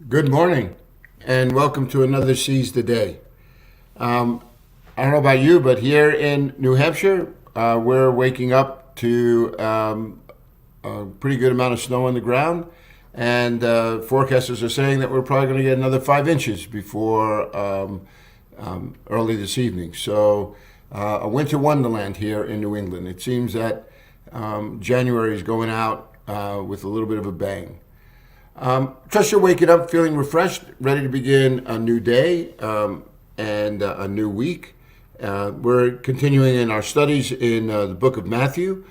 Good morning, and welcome to another Seize the Day. I don't know about you, but here in New Hampshire, we're waking up to a pretty good amount of snow on the ground, and forecasters are saying that we're probably going to get another 5 inches before early this evening. So, a winter wonderland here in New England. It seems that January is going out with a little bit of a bang. Trust you're waking up feeling refreshed, ready to begin a new day and a new week. We're continuing in our studies in the book of Matthew.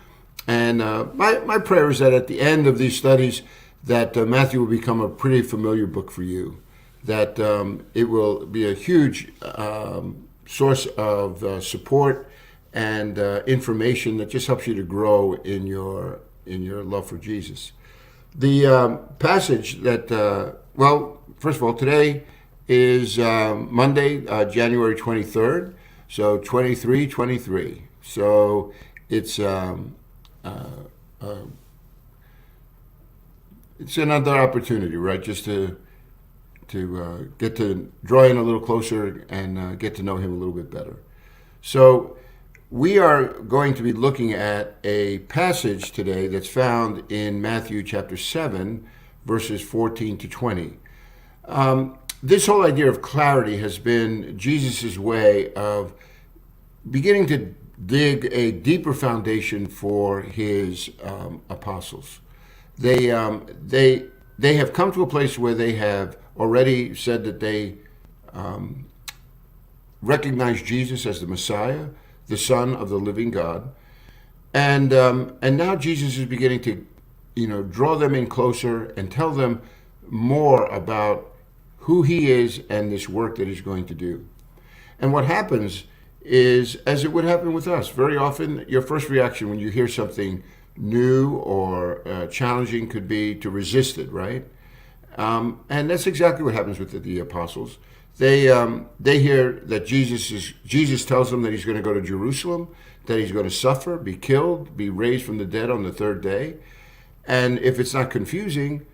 And my prayer is that at the end of these studies, that Matthew will become a pretty familiar book for you, that it will be a huge source of support and information that just helps you to grow in your love for Jesus. The passage that, first of all, today is Monday, January 23rd, so 23:23. So it's another opportunity, right? Just to get to draw in a little closer and get to know him a little bit better. So we are going to be looking at a passage today that's found in Matthew chapter 7, verses 14 to 20. This whole idea of clarity has been Jesus' way of beginning to dig a deeper foundation for his apostles. They have come to a place where they have already said that they recognize Jesus as the Messiah, the Son of the living God, and now Jesus is beginning to, draw them in closer and tell them more about who he is and this work that he's going to do. And what happens is, as it would happen with us, very often your first reaction when you hear something new or challenging could be to resist it, right? And that's exactly what happens with the apostles. They hear that Jesus tells them that he's going to go to Jerusalem, that he's going to suffer, be killed, be raised from the dead on the third day. And if it's not confusing,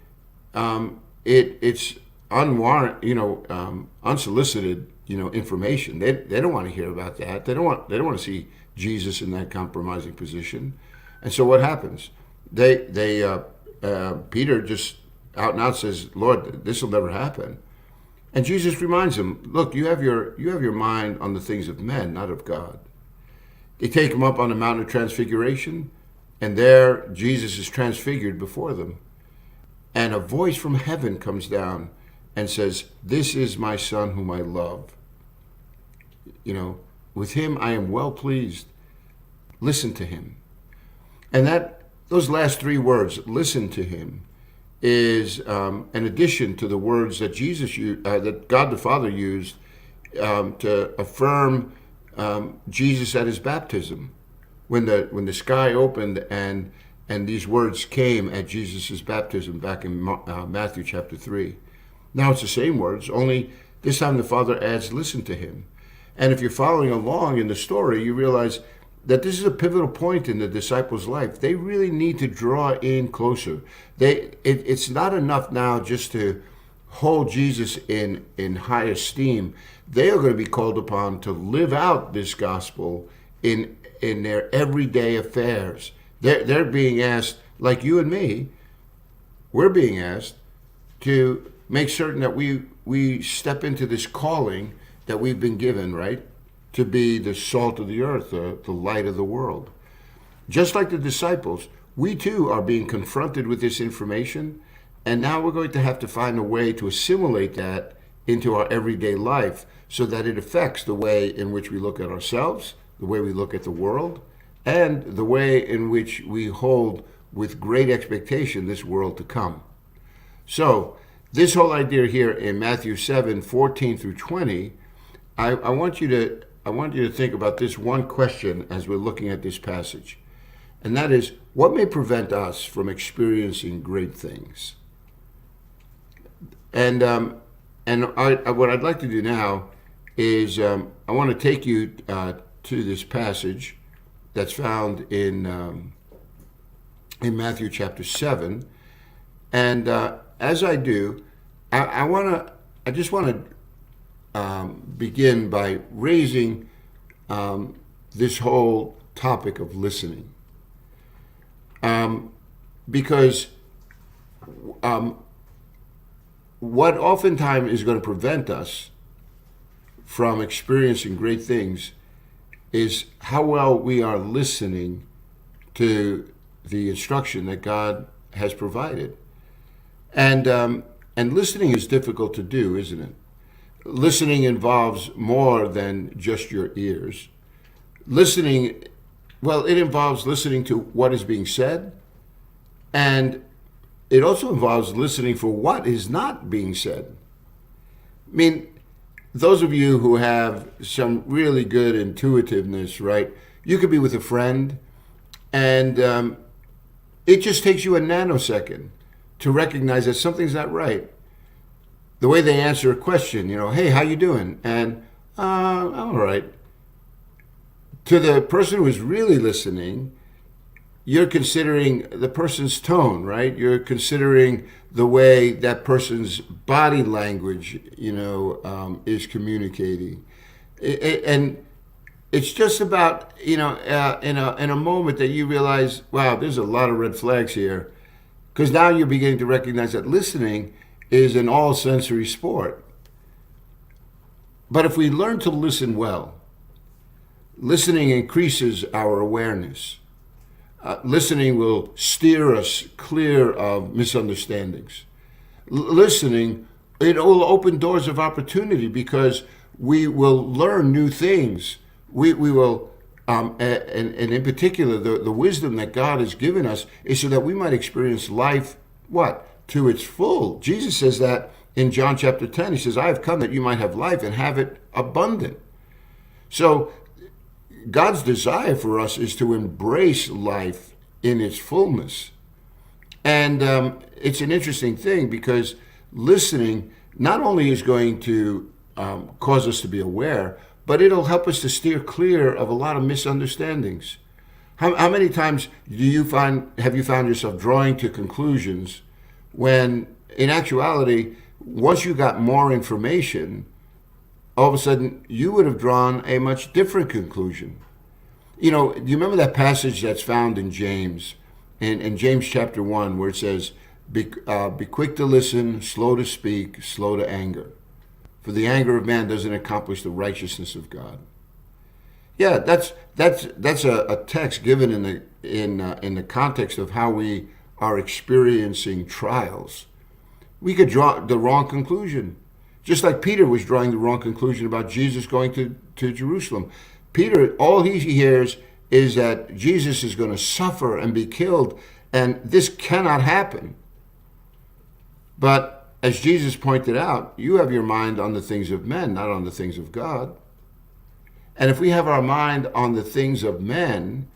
it's unsolicited, information. They don't want to hear about that. They don't want to see Jesus in that compromising position. And so what happens? Peter just out and out says, "Lord, this will never happen." And Jesus reminds them, look, you have your mind on the things of men, not of God. They take him up on the Mountain of Transfiguration, and there Jesus is transfigured before them. And a voice from heaven comes down and says, "This is my Son whom I love. With him I am well pleased. Listen to him." And those last three words, "listen to him," is an addition to the words that that God the Father used to affirm Jesus at his baptism, when the sky opened and these words came at Jesus' baptism back in Matthew chapter 3. Now it's the same words, only this time the Father adds, "listen to him." And if you're following along in the story, you realize that this is a pivotal point in the disciples' life. They really need to draw in closer. It's not enough now just to hold Jesus in high esteem. They are going to be called upon to live out this gospel in their everyday affairs. They're being asked, like you and me, we're being asked to make certain that we step into this calling that we've been given, right? To be the salt of the earth, the light of the world. Just like the disciples, we too are being confronted with this information, and now we're going to have to find a way to assimilate that into our everyday life so that it affects the way in which we look at ourselves, the way we look at the world, and the way in which we hold with great expectation this world to come. So, this whole idea here in Matthew 7, 14 through 20, I want you to think about this one question as we're looking at this passage. And that is, what may prevent us from experiencing great things? And what I'd like to do now is I want to take you to this passage that's found in Matthew chapter 7. And as I do, I just want to begin by raising this whole topic of listening, because what oftentimes is going to prevent us from experiencing great things is how well we are listening to the instruction that God has provided. And listening is difficult to do, isn't it? Listening involves more than just your ears. Listening, well, it involves listening to what is being said, and it also involves listening for what is not being said. I mean, those of you who have some really good intuitiveness, right? You could be with a friend, and it just takes you a nanosecond to recognize that something's not right. The way they answer a question, hey, how you doing? And I'm all right. To the person who is really listening, you're considering the person's tone, right? You're considering the way that person's body language, is communicating. And it's just about, in a moment that you realize, wow, there's a lot of red flags here. Because now you're beginning to recognize that listening is an all-sensory sport. But if we learn to listen well, listening increases our awareness. Listening will steer us clear of misunderstandings. Listening, it will open doors of opportunity because we will learn new things. We will, and in particular, the wisdom that God has given us is so that we might experience life, what? To its full. Jesus says that in John chapter 10. He says, I have come that you might have life and have it abundant. So God's desire for us is to embrace life in its fullness. And it's an interesting thing because listening not only is going to cause us to be aware, but it'll help us to steer clear of a lot of misunderstandings. How many times have you found yourself drawing to conclusions when in actuality, once you got more information, all of a sudden you would have drawn a much different conclusion? Do you remember that passage that's found in James, in James chapter 1, where it says, be quick to listen, slow to speak, slow to anger. For the anger of man doesn't accomplish the righteousness of God. Yeah, that's a text given in the context of how we are experiencing trials. We could draw the wrong conclusion, just like Peter was drawing the wrong conclusion about Jesus going to Jerusalem. Peter, all he hears is that Jesus is going to suffer and be killed, and this cannot happen. But as Jesus pointed out, you have your mind on the things of men, not on the things of God. And if we have our mind on the things of men,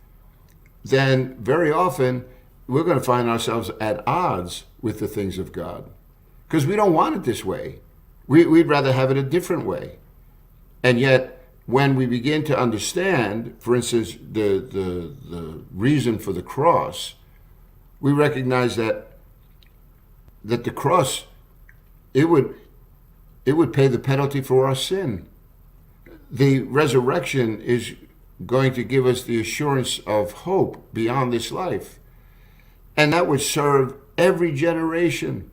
then very often we're going to find ourselves at odds with the things of God. Because we don't want it this way. We'd rather have it a different way. And yet, when we begin to understand, for instance, the reason for the cross, we recognize that the cross, it would pay the penalty for our sin. The resurrection is going to give us the assurance of hope beyond this life. And that would serve every generation.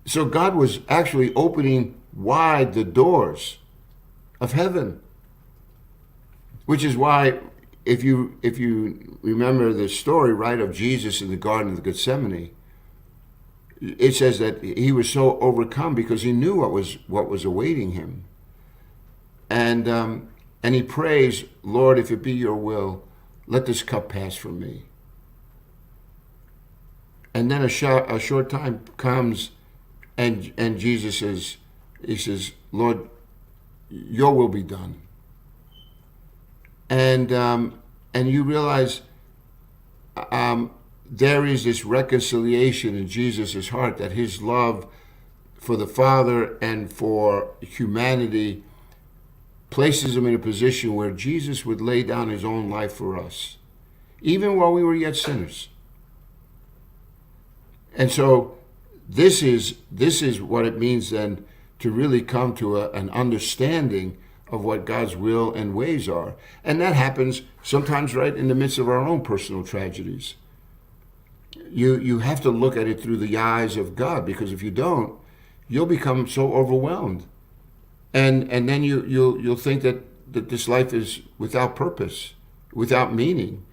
So God was actually opening wide the doors of heaven. Which is why, if you remember the story, right, of Jesus in the Garden of Gethsemane, it says that he was so overcome because he knew what was awaiting him. And he prays, Lord, if it be your will, let this cup pass from me. And then a short time comes, and Jesus says, Lord, your will be done. And you realize there is this reconciliation in Jesus' heart, that his love for the Father and for humanity places him in a position where Jesus would lay down his own life for us, even while we were yet sinners. And so this is what it means then to really come to an understanding of what God's will and ways are. And that happens sometimes right in the midst of our own personal tragedies. You have to look at it through the eyes of God, because if you don't, you'll become so overwhelmed. And then you'll think that this life is without purpose, without meaning,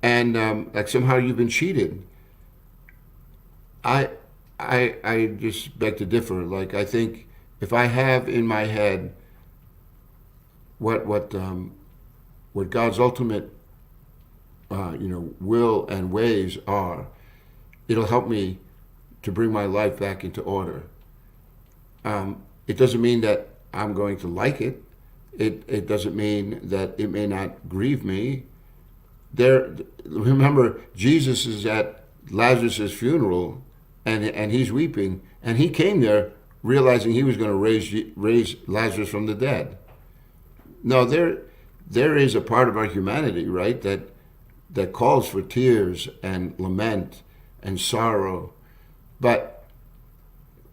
and like somehow you've been cheated. I just beg to differ. Like, I think if I have in my head what God's ultimate will and ways are, it'll help me to bring my life back into order. It doesn't mean that I'm going to like it. It doesn't mean that it may not grieve me. Remember, Jesus is at Lazarus' funeral, and he's weeping, and he came there realizing he was going to raise Lazarus from the dead. No, there is a part of our humanity, right, that calls for tears and lament and sorrow. But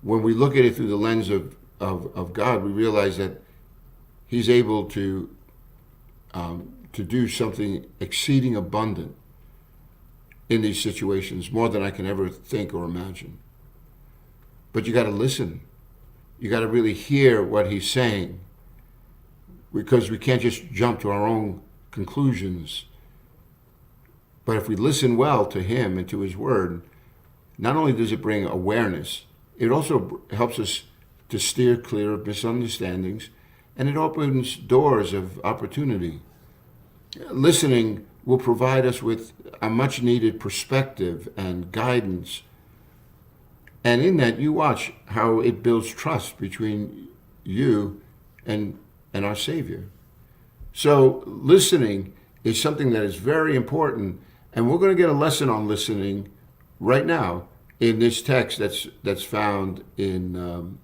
when we look at it through the lens of God, we realize that he's able to do something exceeding abundant in these situations, more than I can ever think or imagine. But you got to listen. You got to really hear what he's saying, because we can't just jump to our own conclusions. But if we listen well to him and to his word, not only does it bring awareness, it also helps us to steer clear of misunderstandings, and it opens doors of opportunity. Listening will provide us with a much needed perspective and guidance. And in that, you watch how it builds trust between you and our Savior. So listening is something that is very important, and we're going to get a lesson on listening right now in this text that's found in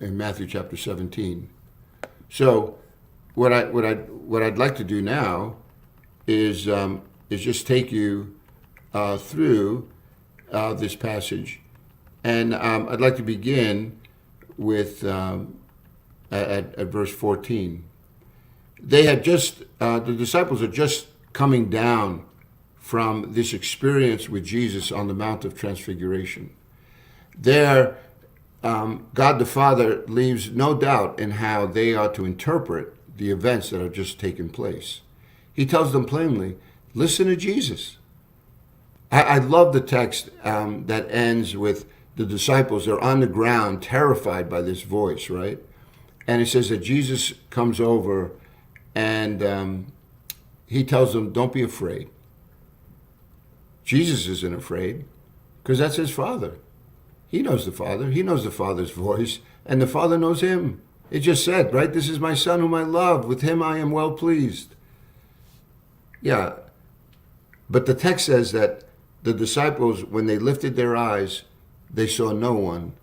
Matthew chapter 17. So what I'd like to do now is just take you through this passage, and I'd like to begin with at verse 14. They had just the disciples are just coming down from this experience with Jesus on the Mount of Transfiguration. There, God the Father leaves no doubt in how they are to interpret the events that have just taken place. He tells them plainly, listen to Jesus. I love the text that ends with the disciples. They're on the ground, terrified by this voice, right? And it says that Jesus comes over and he tells them, don't be afraid. Jesus isn't afraid because that's his Father. He knows the Father. He knows the Father's voice, and the Father knows him. It just said, right? This is my Son whom I love. With him I am well pleased. Yeah. But the text says that the disciples, when they lifted their eyes, they saw no one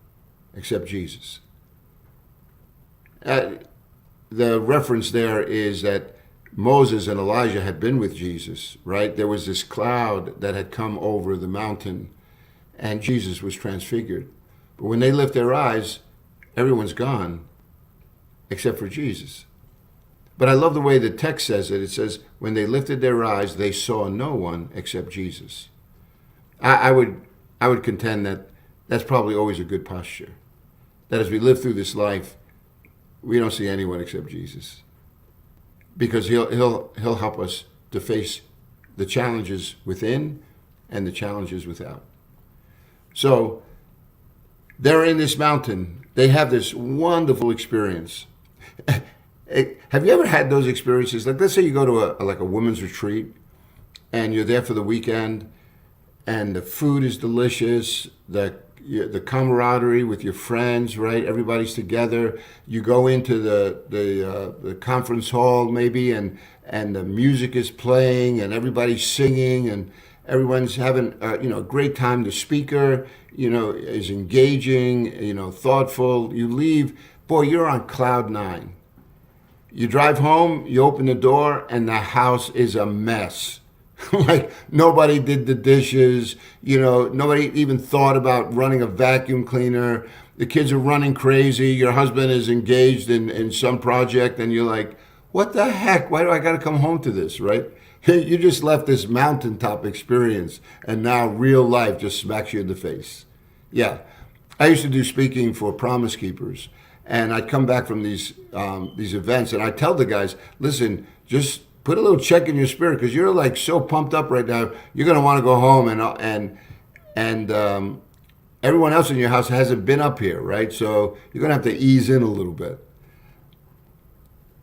except Jesus. The reference there is that Moses and Elijah had been with Jesus, right? There was this cloud that had come over the mountain, and Jesus was transfigured. But when they lift their eyes, everyone's gone except for Jesus. But I love the way the text says it. It says, when they lifted their eyes, they saw no one except Jesus. I would contend that that's probably always a good posture. That as we live through this life, we don't see anyone except Jesus. Because he'll help us to face the challenges within and the challenges without. So they're in this mountain. They have this wonderful experience. Have you ever had those experiences? Like, let's say you go to a women's retreat and you're there for the weekend, and the food is delicious, the camaraderie with your friends, right? Everybody's together. You go into the conference hall maybe, and the music is playing, and everybody's singing, and everyone's having a great time. The speaker, is engaging, thoughtful. You leave, boy, you're on cloud nine. You drive home, you open the door, and the house is a mess. Like nobody did the dishes, nobody even thought about running a vacuum cleaner. The kids are running crazy. Your husband is engaged in some project, and you're like, what the heck? Why do I got to come home to this, right? You just left this mountaintop experience, and now real life just smacks you in the face. Yeah. I used to do speaking for Promise Keepers, and I'd come back from these events, and I tell the guys, listen, just put a little check in your spirit, because you're like so pumped up right now. You're gonna want to go home, and everyone else in your house hasn't been up here, right? So you're gonna have to ease in a little bit.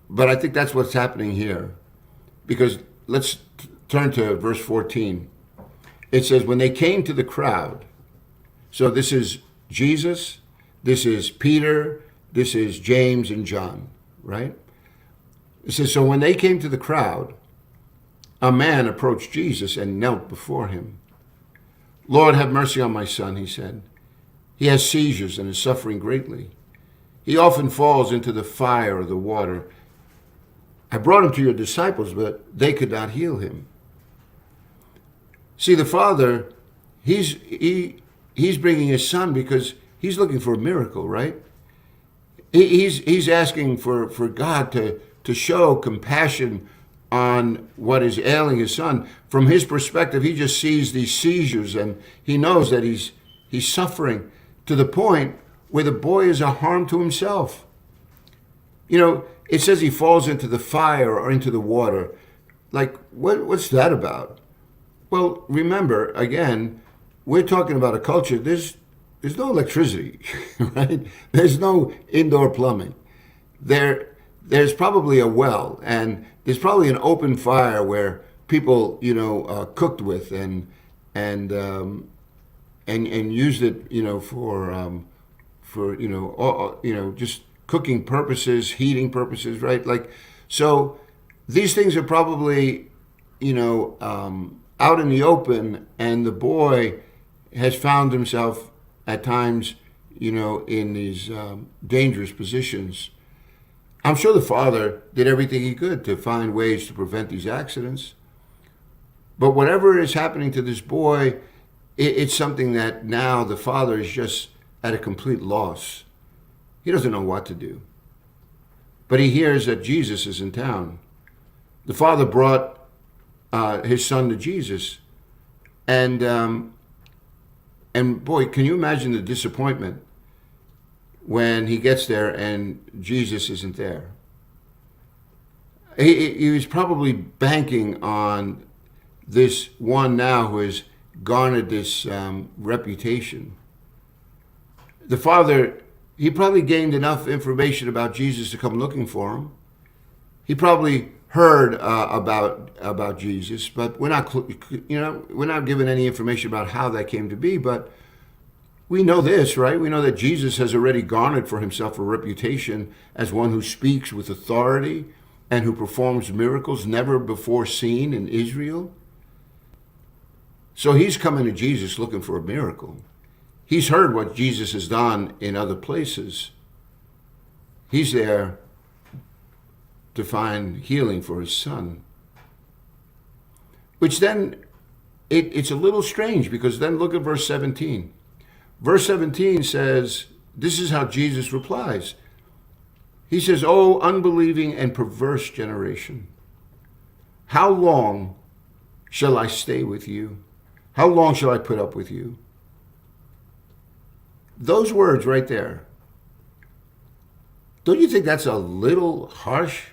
But I think that's what's happening here, because let's turn to verse 14. It says, when they came to the crowd, so this is Jesus, this is Peter, this is James and John, right? It says, so when they came to the crowd, a man approached Jesus and knelt before him. Lord, have mercy on my son, he said. He has seizures and is suffering greatly. He often falls into the fire or the water. I brought him to your disciples, but they could not heal him. See, the father, he's bringing his son because he's looking for a miracle, right? He's asking for God to show compassion on what is ailing his son. From his perspective, he just sees these seizures, and he knows that he's suffering to the point where the boy is a harm to himself. It says he falls into the fire or into the water. Like, what's that about? Well, remember, again, we're talking about a culture. There's no electricity, right? There's no indoor plumbing. There's probably a well, and there's probably an open fire where people, cooked with and used it, for just cooking purposes, heating purposes, right? Like, so these things are probably, out in the open, and the boy has found himself at times, in these dangerous positions. I'm sure the father did everything he could to find ways to prevent these accidents. But whatever is happening to this boy, it's something that now the father is just at a complete loss. He doesn't know what to do. But he hears that Jesus is in town. The father brought his son to Jesus. And boy, can you imagine the disappointment when he gets there and Jesus isn't there? He was probably banking on this one now who has garnered this reputation. The father, he probably gained enough information about Jesus to come looking for him. He probably heard about Jesus, but we're not given any information about how that came to be. But we know this, right? We know that Jesus has already garnered for himself a reputation as one who speaks with authority and who performs miracles never before seen in Israel. So he's coming to Jesus looking for a miracle. He's heard what Jesus has done in other places. He's there to find healing for his son. Which then, it's a little strange, because then look at verse 17. Verse 17 says, this is how Jesus replies. He says, "O unbelieving and perverse generation, how long shall I stay with you? How long shall I put up with you?" Those words right there, don't you think that's a little harsh?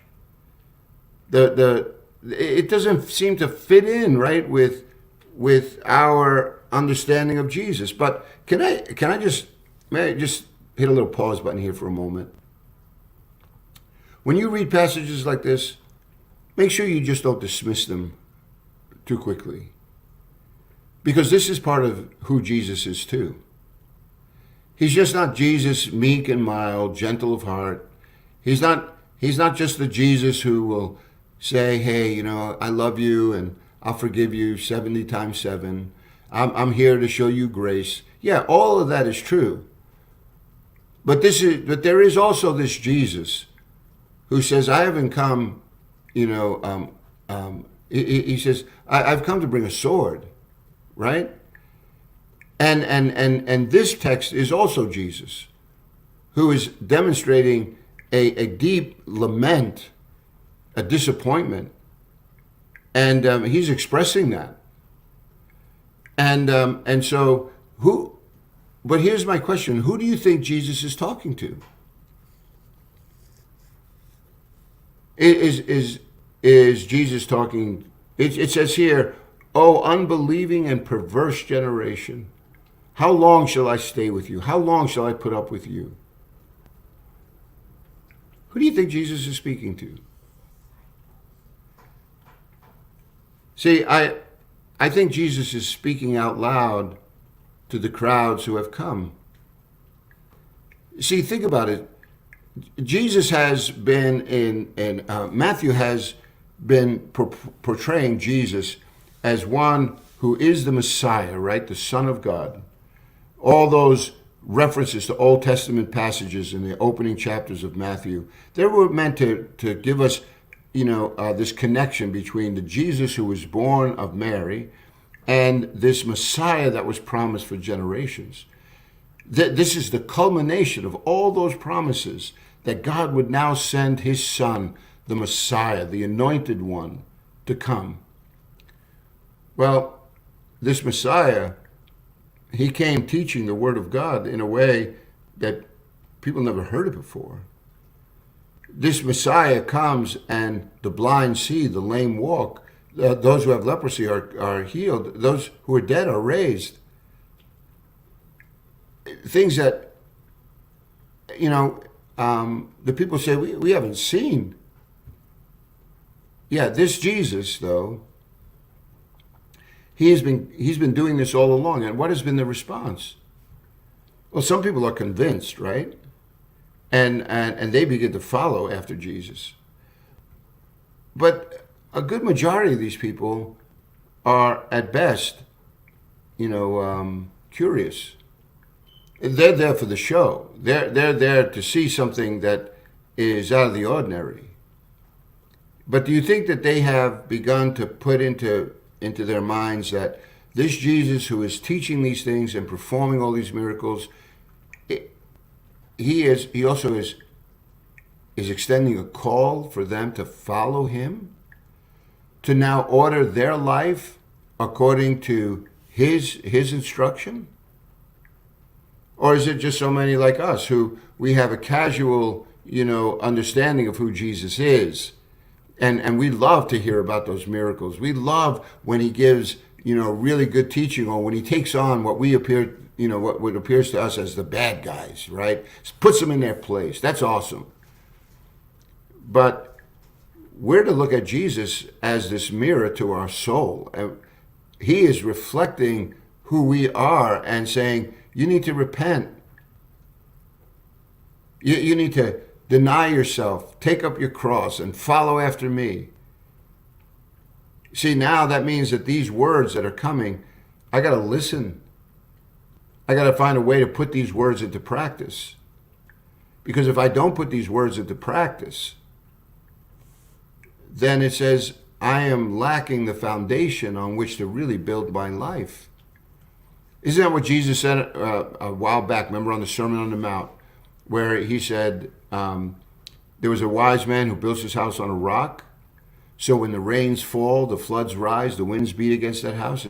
It doesn't seem to fit in, right, with our understanding of Jesus. But may I just hit a little pause button here for a moment? When you read passages like this, make sure you just don't dismiss them too quickly, because this is part of who Jesus is too. He's just not Jesus, meek and mild, gentle of heart. He's not just the Jesus who will say, "Hey, I love you and I'll forgive you 70 times 7. I'm here to show you grace." Yeah, all of that is true. But there is also this Jesus who says, "I haven't come, He says, I've come to bring a sword, right? And this text is also Jesus, who is demonstrating a deep lament, a disappointment, and he's expressing that. And so who? But here's my question: who do you think Jesus is talking to? Is Jesus talking? It says here, "Oh, unbelieving and perverse generation, how long shall I stay with you? How long shall I put up with you?" Who do you think Jesus is speaking to? See, I think Jesus is speaking out loud to the crowds who have come. See, think about it. Jesus has been Matthew has been portraying Jesus as one who is the Messiah, right? The Son of God. All those references to Old Testament passages in the opening chapters of Matthew, they were meant to give us, this connection between the Jesus who was born of Mary and this Messiah that was promised for generations. This is the culmination of all those promises that God would now send his Son, the Messiah, the anointed one, to come. Well, this Messiah, he came teaching the Word of God in a way that people never heard it before. This Messiah comes and the blind see, the lame walk, those who have leprosy are healed, those who are dead are raised. Things that, the people say, we haven't seen. Yeah, this Jesus, though, he's been doing this all along. And what has been the response? Well, some people are convinced, right? And they begin to follow after Jesus. But a good majority of these people are, at best, curious. They're there for the show. They're there to see something that is out of the ordinary. But do you think that they have begun to put into their minds that this Jesus who is teaching these things and performing all these miracles, he also is extending a call for them to follow him, to now order their life according to his instruction? Or is it just so many like us who we have a casual, understanding of who Jesus is? And we love to hear about those miracles. We love when he gives, really good teaching, or when he takes on what what appears to us as the bad guys, right? Puts them in their place. That's awesome. But we're to look at Jesus as this mirror to our soul. And he is reflecting who we are and saying, you need to repent. You need to deny yourself, take up your cross, and follow after me. See, now that means that these words that are coming, I got to listen. I got to find a way to put these words into practice. Because if I don't put these words into practice, then it says I am lacking the foundation on which to really build my life. Isn't that what Jesus said a while back? Remember on the Sermon on the Mount, where he said there was a wise man who built his house on a rock. So when the rains fall, the floods rise, the winds beat against that house,